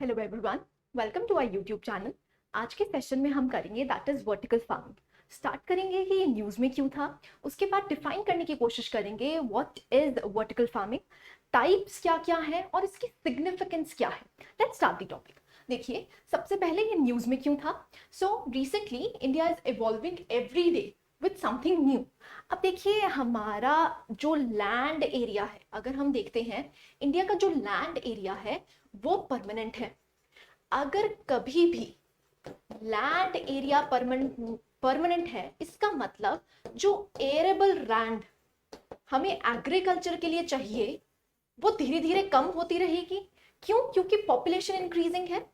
Hello everyone, welcome to our YouTube channel. आज के session में हम करेंगे that is vertical farming. Start करेंगे कि ये न्यूज़ में क्यों था, उसके बाद डिफाइन करने की कोशिश करेंगे what is vertical farming, types क्या क्या हैं और इसकी सिग्निफिकेंस क्या है। Let's start the topic. देखिए, सबसे पहले ये न्यूज़ में क्यों था। So recently India is evolving every day with something new. अब देखिए, हमारा जो लैंड एरिया है, अगर हम देखते हैं इंडिया का जो लैंड एरिया है वो परमानेंट है। अगर कभी भी लैंड एरिया परमानेंट है, इसका मतलब जो एरेबल लैंड हमें एग्रीकल्चर के लिए चाहिए वो धीरे धीरे कम होती रहेगी। क्यों? क्योंकि पॉपुलेशन इंक्रीजिंग है।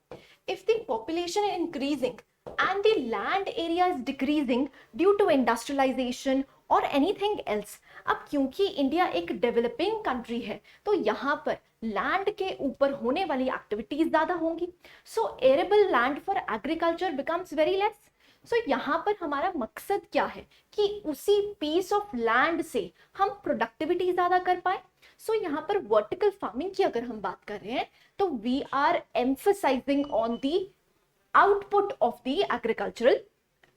If the population increasing and the land area is decreasing due to industrialization or anything else। अब क्योंकि इंडिया एक डेवलपिंग कंट्री है तो यहाँ पर लैंड के ऊपर होने वाली एक्टिविटीज ज्यादा होंगी। So arable land for agriculture becomes very less. So यहाँ पर हमारा मकसद क्या है कि उसी पीस ऑफ लैंड से हम प्रोडक्टिविटी ज्यादा कर पाए। सो यहाँ पर वर्टिकल फार्मिंग की अगर हम बात कर रहे हैं तो we are emphasising on the output of the agricultural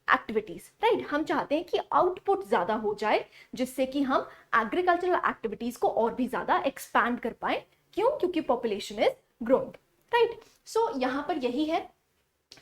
activities, right. हम चाहते हैं कि आउटपुट ज्यादा हो जाए जिससे कि हम एग्रीकल्चरल एक्टिविटीज को और भी ज्यादा एक्सपैंड कर पाए। क्यों? क्योंकि पॉपुलेशन इज ग्रोइंग, राइट। सो यहाँ पर यही है।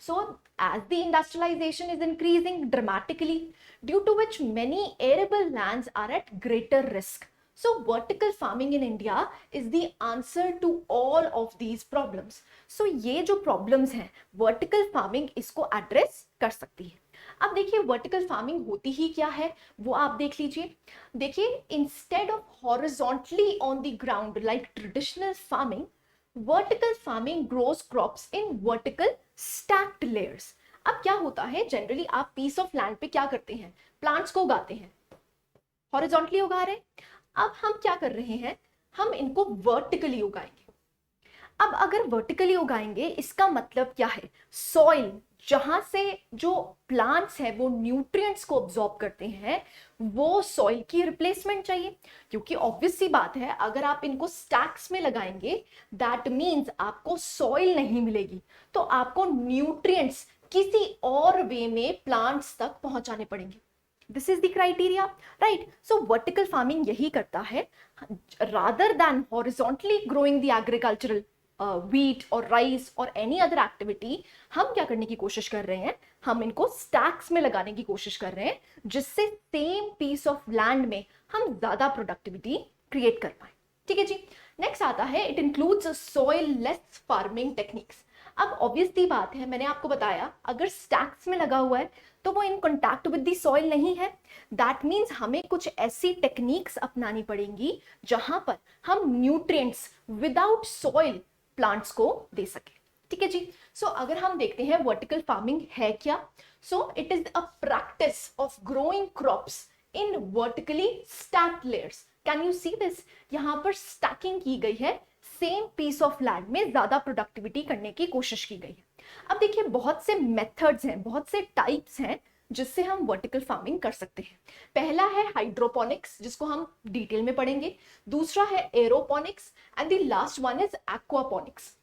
So as the industrialization is increasing dramatically, due to which many arable lands are at greater risk. So vertical farming in India is the answer to all of these problems. So ये जो problems हैं vertical farming इसको address कर सकती है। अब देखिए vertical farming होती ही क्या है वो आप देख लीजिए। देखिए, instead of horizontally on the ground like traditional farming, vertical farming grows crops in vertical stacked layers. अब क्या होता है, जनरली आप पीस ऑफ लैंड पे क्या करते हैं, प्लांट्स को उगाते हैं, हॉरिजॉन्टली उगा रहे हैं। अब हम क्या कर रहे हैं, हम इनको वर्टिकली उगाएंगे। अब अगर वर्टिकली उगाएंगे इसका मतलब क्या है, सॉइल जहां से जो प्लांट्स है वो न्यूट्रिएंट्स को ऑब्जॉर्ब करते हैं, वो सॉइल की रिप्लेसमेंट चाहिए। क्योंकि ऑब्वियस सी बात है, अगर आप इनको स्टैक्स में लगाएंगे दैट मींस आपको सॉइल नहीं मिलेगी, तो आपको न्यूट्रिएंट्स किसी और वे में प्लांट्स तक पहुंचाने पड़ेंगे। This is the criteria, right. So vertical farming यही करता है, rather than horizontally growing the agricultural wheat और राइस और एनी अदर एक्टिविटी, हम क्या करने की कोशिश कर रहे हैं, हम इनको स्टैक्स में लगाने की कोशिश कर रहे हैं जिससे सेम पीस ऑफ लैंड में हम ज्यादा प्रोडक्टिविटी क्रिएट कर पाए। ठीक है जी। नेक्स्ट आता है, it includes soil less farming techniques. अब ऑब्वियसली बात है, मैंने आपको बताया अगर स्टैक्स में लगा हुआ है तो वो in contact with the soil नहीं है। दैट मीन्स हमें कुछ ऐसी टेक्निक्स अपनानी पड़ेंगी जहां पर हम न्यूट्रिएंट्स विदाउट सॉइल प्लांट्स को दे सके। ठीक है जी। सो अगर हम देखते हैं वर्टिकल फार्मिंग है क्या, so it is a practice of growing crops in vertically stacked layers. Can you see this, यहाँ पर स्टैकिंग की गई है, सेम पीस ऑफ लैंड में ज्यादा प्रोडक्टिविटी करने की कोशिश की गई है। अब देखिए, बहुत से मेथड्स हैं, बहुत से टाइप्स हैं जिससे हम वर्टिकल फार्मिंग कर सकते हैं। पहला है हाइड्रोपोनिक्स, जिसको हम डिटेल में पढ़ेंगे। दूसरा है aeroponics and the last one is aquaponics.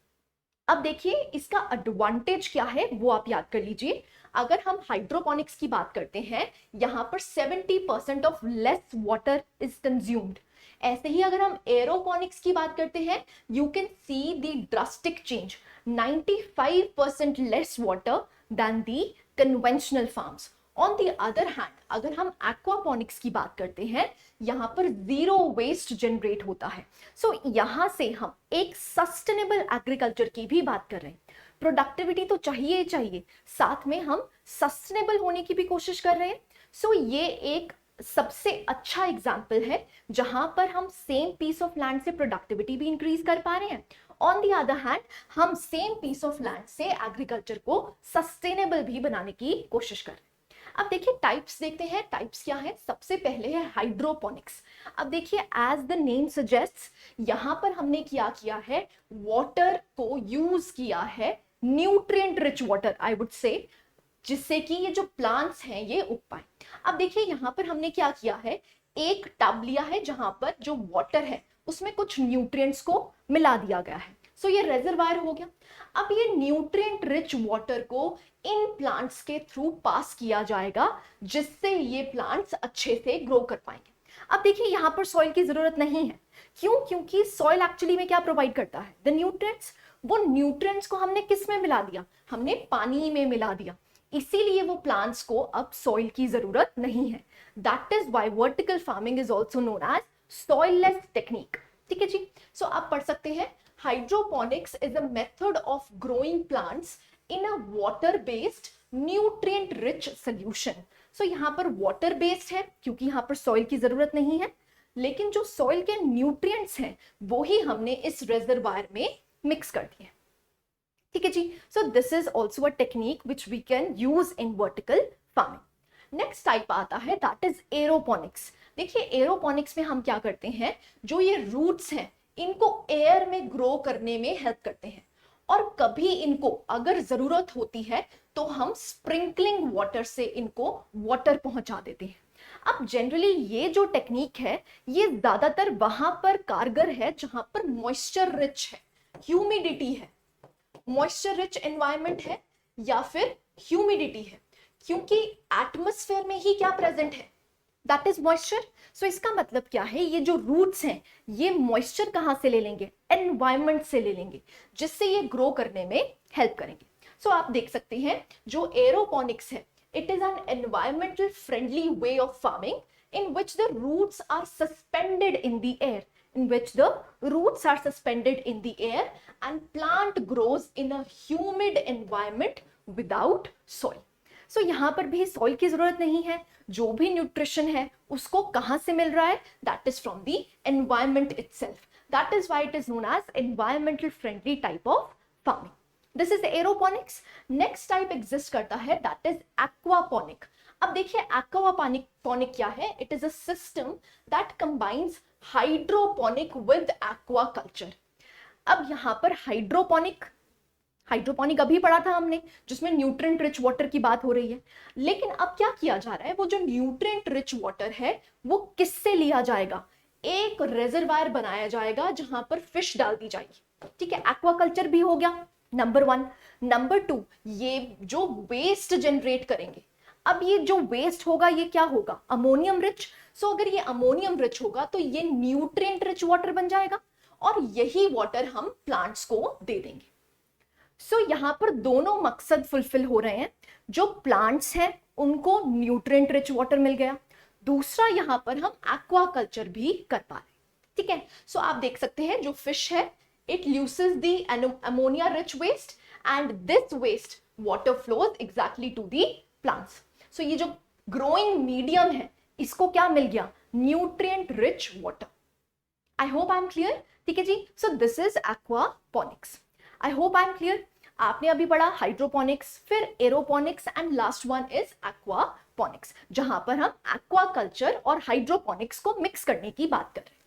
अब देखिए, इसका एडवांटेज क्या है वो आप याद कर लीजिए। अगर हम हाइड्रोपोनिक्स की बात करते हैं, यहाँ पर 70% of less water is consumed. ऐसे ही अगर हम एरोपोनिक्स की बात करते हैं, you can see the drastic change, 95% less water than the conventional farms. On the other hand, अगर हम एक्वापोनिक्स की बात करते हैं, यहाँ पर जीरो वेस्ट जनरेट होता है। सो यहाँ से हम एक सस्टेनेबल एग्रीकल्चर की भी बात कर रहे हैं। प्रोडक्टिविटी तो चाहिए चाहिए, साथ में हम सस्टेनेबल होने की भी कोशिश कर रहे हैं। सो ये एक सबसे अच्छा एग्जाम्पल है जहां पर हम सेम पीस ऑफ लैंड से प्रोडक्टिविटी भी इंक्रीज कर पा रहे हैं, ऑन दी अदर हैंड हम सेम पीस ऑफ लैंड से एग्रीकल्चर को सस्टेनेबल भी बनाने की कोशिश कर रहे हैं। अब देखिए, टाइप्स देखते हैं। टाइप्स क्या है, सबसे पहले है हाइड्रोपोनिक्स। अब देखिए, एज द नेम सजेस्ट्स, यहां पर हमने क्या किया है, वाटर को यूज किया है, nutrient rich water I would say, जिससे कि ये जो प्लांट्स हैं ये उग पाए। अब देखिए, यहाँ पर हमने क्या किया है, एक टब लिया है जहां पर जो वाटर है उसमें कुछ न्यूट्रिएंट्स को मिला दिया गया है। सो ये रेजर्वायर हो गया। अब ये न्यूट्रिएंट रिच वाटर को इन प्लांट्स के थ्रू पास किया जाएगा, जिससे ये प्लांट्स अच्छे से ग्रो कर पाएंगे। अब देखिए यहाँ पर सॉइल की जरूरत नहीं है। क्यों? क्योंकि सॉइल एक्चुअली में क्या प्रोवाइड करता है? The nutrients. वो न्यूट्रिएंट्स को हमने किस में मिला दिया? हमने पानी में मिला दिया, इसीलिए वो प्लांट्स को अब सॉइल की जरूरत नहीं है। That is why vertical farming is also known as soilless technique. ठीक है जी। सो आप पढ़ सकते हैं, hydroponics is a method of growing plants in a water based nutrient rich solution. So यहाँ पर वाटर बेस्ड है क्योंकि यहाँ पर सॉइल की जरूरत नहीं है, लेकिन जो सॉइल के न्यूट्रिएंट्स हैं वो ही हमने इस रेजर्वायर में मिक्स कर दिए। ठीक है जी। So this is also a technique which we can use in vertical farming. Next type आता है दैट इज एरोपोनिक्स। देखिए एरोपोनिक्स में हम क्या करते हैं, जो ये रूट्स हैं इनको एयर में ग्रो करने में हेल्प करते हैं, और कभी इनको अगर जरूरत होती है तो हम स्प्रिंकलिंग वाटर से इनको वाटर पहुंचा देते हैं। अब जनरली ये जो टेक्निक है ये ज्यादातर वहां पर कारगर है जहां पर मॉइस्चर रिच है, ह्यूमिडिटी है, मॉइस्चर रिच एनवायरनमेंट है या फिर ह्यूमिडिटी है, क्योंकि एटमॉस्फेयर में ही क्या प्रेजेंट है? That is moisture. सो इसका मतलब क्या है, ये जो रूट्स हैं ये मॉइस्चर कहां से ले लेंगे? एनवायरनमेंट से ले लेंगे, जिससे ये ग्रो करने में हेल्प करेंगे। सो आप देख सकते हैं जो एरोपोनिक्स है, it is an environmental friendly way of farming in which the roots are suspended in the air, in which the roots are suspended in the air and plant grows in a humid environment without soil. So यहाँ पर भी soil की जरूरत नहीं है, जो भी nutrition है उसको कहाँ से मिल रहा है? That is from the environment itself. That is why it is known as environmental friendly type of farming. This is aeroponics. Next type exist करता है that is aquaponic. अब देखिए aquaponic क्या है? It is a system that combines hydroponic with aquaculture. अब यहाँ पर hydroponic अभी पढ़ा था हमने, जिसमें न्यूट्रिएंट रिच वाटर की बात हो रही है, लेकिन अब क्या किया जा रहा है, वो जो न्यूट्रिएंट रिच वाटर है वो किससे लिया जाएगा? एक रिजर्वायर बनाया जाएगा जहां पर फिश डाल दी जाएगी। ठीक है, एक्वाकल्चर भी हो गया नंबर 1। नंबर 2, ये जो वेस्ट जनरेट करेंगे, अब ये जो वेस्ट होगा ये क्या होगा? Ammonium rich. सो अगर ये अमोनियम रिच होगा तो ये न्यूट्रिएंट रिच वाटर बन जाएगा, और यही वाटर हम प्लांट्स को दे देंगे। सो यहाँ पर दोनों मकसद फुलफिल हो रहे हैं। जो प्लांट्स हैं उनको न्यूट्रिएंट रिच वाटर मिल गया, दूसरा यहाँ पर हम एक्वाकल्चर भी कर पा रहे हैं। ठीक है, सो आप देख सकते हैं जो फिश है it loses the ammonia rich waste and this waste water flows exactly to the plants. So ये जो ग्रोइंग मीडियम है इसको क्या मिल गया? Nutrient rich water. I hope I am clear. ठीक है जी। So this is aquaponics. I hope I am clear. आपने अभी पढ़ा हाइड्रोपोनिक्स, फिर aeroponics and last one is aquaponics, जहां पर हम एक्वाकल्चर और हाइड्रोपोनिक्स को मिक्स करने की बात कर रहे हैं।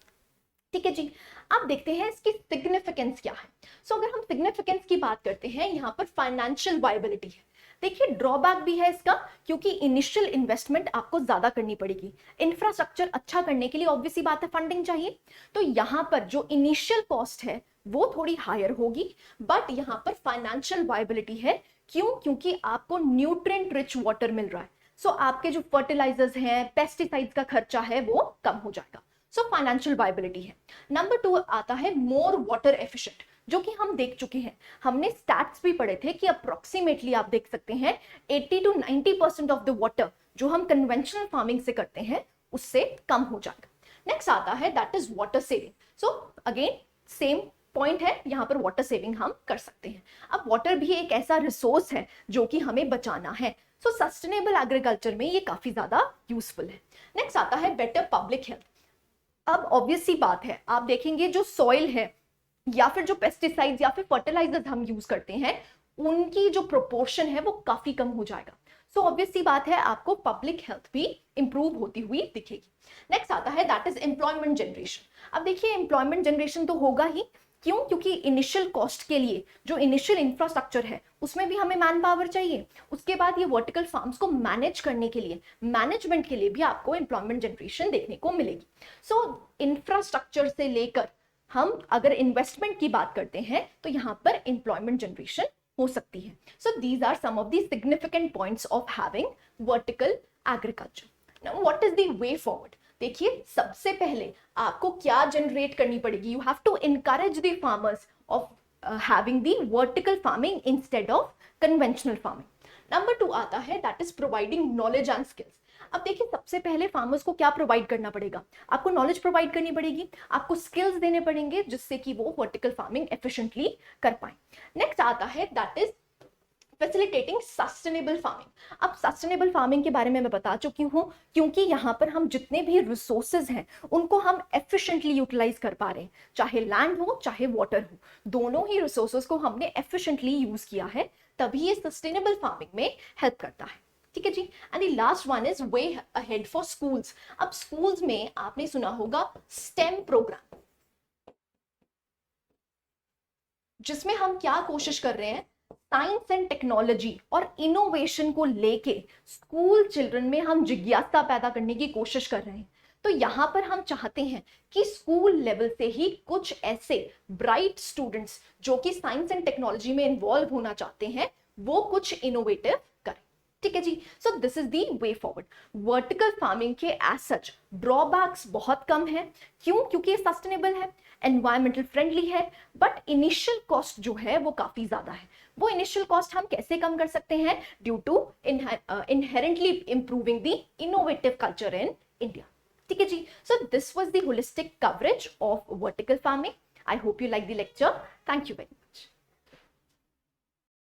ठीक है जी। अब देखते हैं इसकी सिग्निफिकेंस क्या है। सो अगर हम सिग्निफिकेंस की बात करते हैं, यहाँ पर फाइनेंशियल वायबिलिटी है। देखिए ड्रॉबैक भी है इसका, क्योंकि इनिशियल इन्वेस्टमेंट आपको ज्यादा करनी पड़ेगी। इंफ्रास्ट्रक्चर अच्छा करने के लिए ऑब्वियसली बात है फंडिंग चाहिए, तो यहाँ पर जो इनिशियल कॉस्ट है वो थोड़ी हायर होगी, बट यहाँ पर फाइनेंशियल वायबिलिटी है। क्यों? क्योंकि आपको न्यूट्रिएंट रिच वाटर मिल रहा है। सो आपके जो फर्टिलाइजर्स हैं, पेस्टिसाइड्स का खर्चा है वो कम हो जाएगा। सो फाइनेंशियल वायबिलिटी है। नंबर 2 आता है मोर वाटर एफिशिएंट, जो कि हम देख चुके हैं, हमने स्टैट्स भी पढ़े थे कि अप्रोक्सीमेटली आप देख सकते हैं 80 to 90% ऑफ द वाटर जो हम कन्वेंशनल फार्मिंग से करते हैं उससे कम हो जाएगा। नेक्स्ट आता है that is water saving. So again same point है, यहाँ पर वाटर सेविंग हम कर सकते हैं। अब वाटर भी एक ऐसा रिसोर्स है जो कि हमें बचाना है, सो सस्टेनेबल एग्रीकल्चर में ये काफी ज्यादा यूजफुल है। नेक्स्ट आता है बेटर पब्लिक हेल्थ। अब ऑब्वियस सी बात है, आप देखेंगे जो सॉइल है या फिर जो पेस्टिसाइड्स या फिर फर्टिलाइजर्स हम यूज करते हैं उनकी जो प्रोपोर्शन है वो काफी कम हो जाएगा। सो ऑब्वियस सी बात है आपको पब्लिक हेल्थ भी इंप्रूव होती हुई दिखेगी। नेक्स्ट आता है दैट इज एम्प्लॉयमेंट जनरेशन। अब देखिए एम्प्लॉयमेंट जनरेशन तो होगा ही, क्यों? क्योंकि इनिशियल कॉस्ट के लिए जो इनिशियल इंफ्रास्ट्रक्चर है उसमें भी हमें मैन पावर चाहिए। उसके बाद ये वर्टिकल फार्म्स को मैनेज करने के लिए, मैनेजमेंट के लिए भी आपको एम्प्लॉयमेंट जनरेशन देखने को मिलेगी। सो इंफ्रास्ट्रक्चर से लेकर हम अगर इन्वेस्टमेंट की बात करते हैं तो यहाँ पर एम्प्लॉयमेंट जनरेशन हो सकती है. So these are some of the significant points of having vertical agriculture. Now what is the way forward? देखिए, सबसे पहले आपको क्या जनरेट करनी पड़ेगी? You have to encourage the farmers of having the vertical farming instead of conventional farming. Number 2 आता है that is providing knowledge and skills. अब देखिए, सबसे पहले फार्मर्स को क्या प्रोवाइड करना पड़ेगा? आपको नॉलेज प्रोवाइड करनी पड़ेगी, आपको स्किल्स देने पड़ेंगे जिससे कि वो वर्टिकल फार्मिंग एफिशिएंटली कर पाए. नेक्स्ट आता है that is facilitating sustainable farming. अब सस्टेनेबल फार्मिंग के बारे में मैं बता चुकी हूँ, क्योंकि यहाँ पर हम जितने भी रिसोर्सेज हैं उनको हम एफिशिएंटली यूटिलाइज कर पा रहे हैं, चाहे लैंड हो चाहे वाटर हो, दोनों ही रिसोर्सेज को हमने एफिशिएंटली यूज किया है, तभी ये सस्टेनेबल फार्मिंग में हेल्प करता है. ठीक है जी. And the last one is way ahead for schools. अब स्कूल्स में आपने सुना होगा स्टेम प्रोग्राम, जिसमें हम क्या कोशिश कर रहे हैं? साइंस एंड टेक्नोलॉजी और इनोवेशन को लेके स्कूल चिल्ड्रन में हम जिज्ञासा पैदा करने की कोशिश कर रहे हैं. तो यहाँ पर हम चाहते हैं कि स्कूल लेवल से ही कुछ ऐसे ब्राइट स्टूडेंट्स जो कि साइंस एंड टेक्नोलॉजी में इन्वॉल्व होना चाहते हैं, वो कुछ इनोवेटिव करें. ठीक है जी. So this is the way forward. Vertical farming के एज सच ड्रॉबैक्स बहुत कम है. क्यों? क्योंकि ये सस्टेनेबल है, एनवायरमेंटल फ्रेंडली है, बट इनिशियल कॉस्ट जो है वो काफी ज्यादा है. वो इनिशियल कॉस्ट हम कैसे कम कर सकते हैं? Due to inherently improving the innovative culture in India. ठीक है जी. So this was the holistic coverage of vertical farming. I hope you like the lecture. Thank you very much.